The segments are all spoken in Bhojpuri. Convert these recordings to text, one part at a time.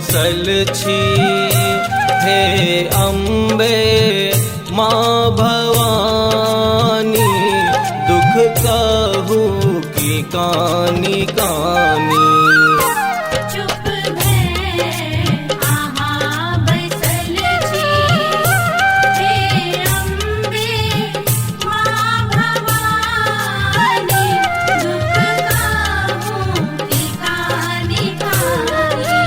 बैसल छी। हे अम्बे माँ भवानी, दुख कहू की कानी कानी। चुप भै आहाँ बैसल छी। हे अम्बे माँ भवानी, दुख कहूँ की कानी कानी।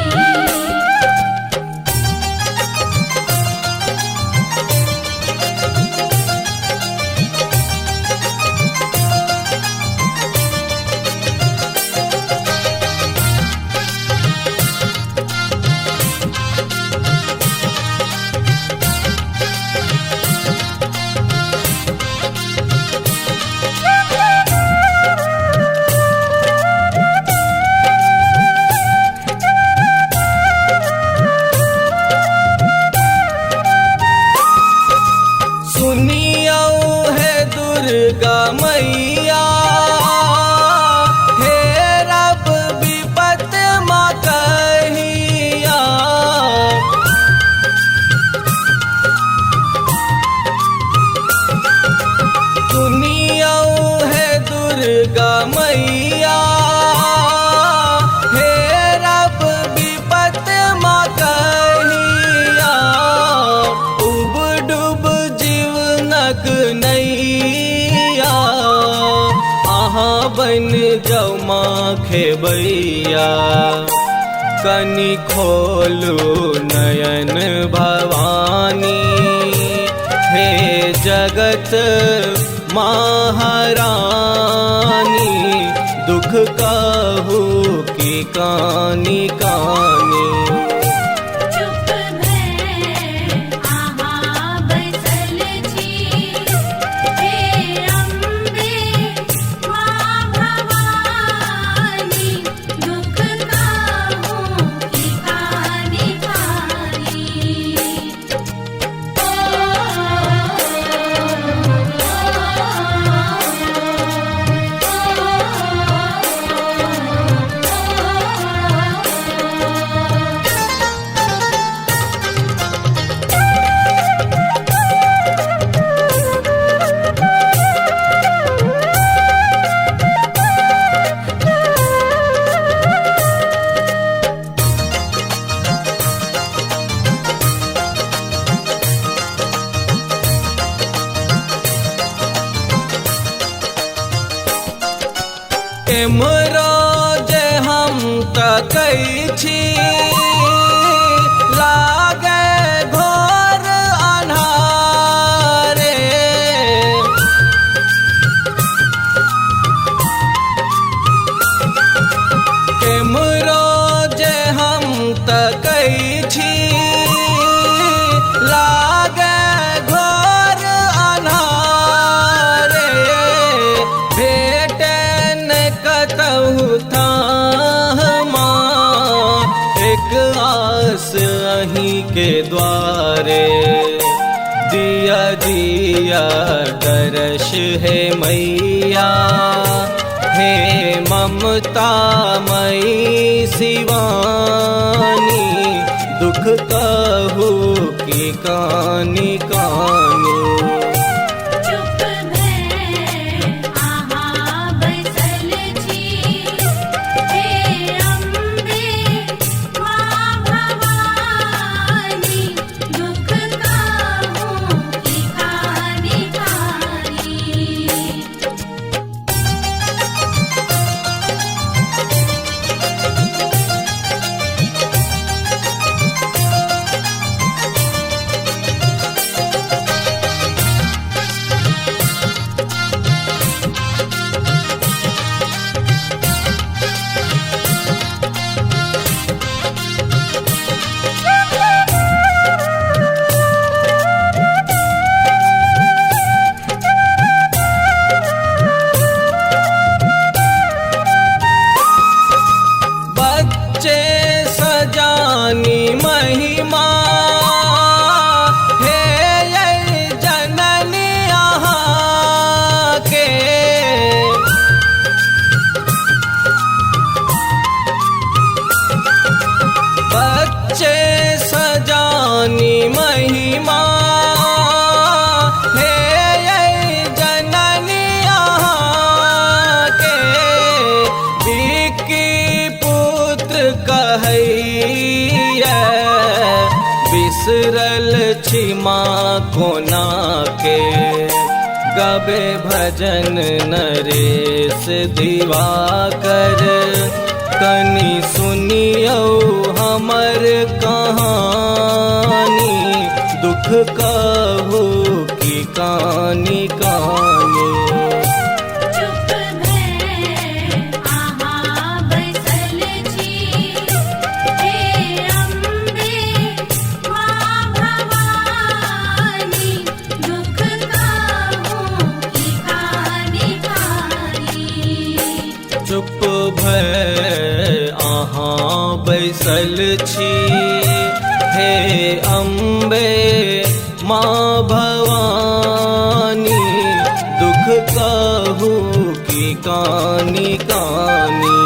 सुनियो है दुर्गा मैया, हे रब विपत माँ कहिया। सुनियो है दुर्गा मैया, हे रब विपत माँ कहिया। उब डूब जीवनक नैया, अहाँ बन जाऊ माँ खेबैया। कनि खोलू नयन भवानी, हे जगत महारानी, दुख कहू की कानी कानी। चुप भै आहाँ बैसल छी। हे अम्बे माँ भवानी, दुख कहूँ की कानी कानी। एमरो जे हम तकै छी, लागे घोर अन्हारे। एमरो जे हम तकै छी, लागे घोर अन्हारे। भेटे कतहु थामा, एक आस अहीं के द्वारे। दिया दिया दर्श है मैया, हे ममता मई शिवानी, दुख कहू की कानी कानी। चुप भै आहाँ बैसल छी। हे अम्बे माँ भवानी, दुख कहूँ की कानी कानी। छी माँ कोना के, गाबे भजन नरेश दिवाकर। कनि सुनियो हमर कहानी, दुख कहू की कानी कानी। चुप भय आहाँ बैसल छी, हे अम्बे माँ भवानी, दुख कहूँ की कानी कानी। चुप भय आहाँ बैसल छी, हे अम्बे माँ भवानी, दुख कहू की कानी कानी।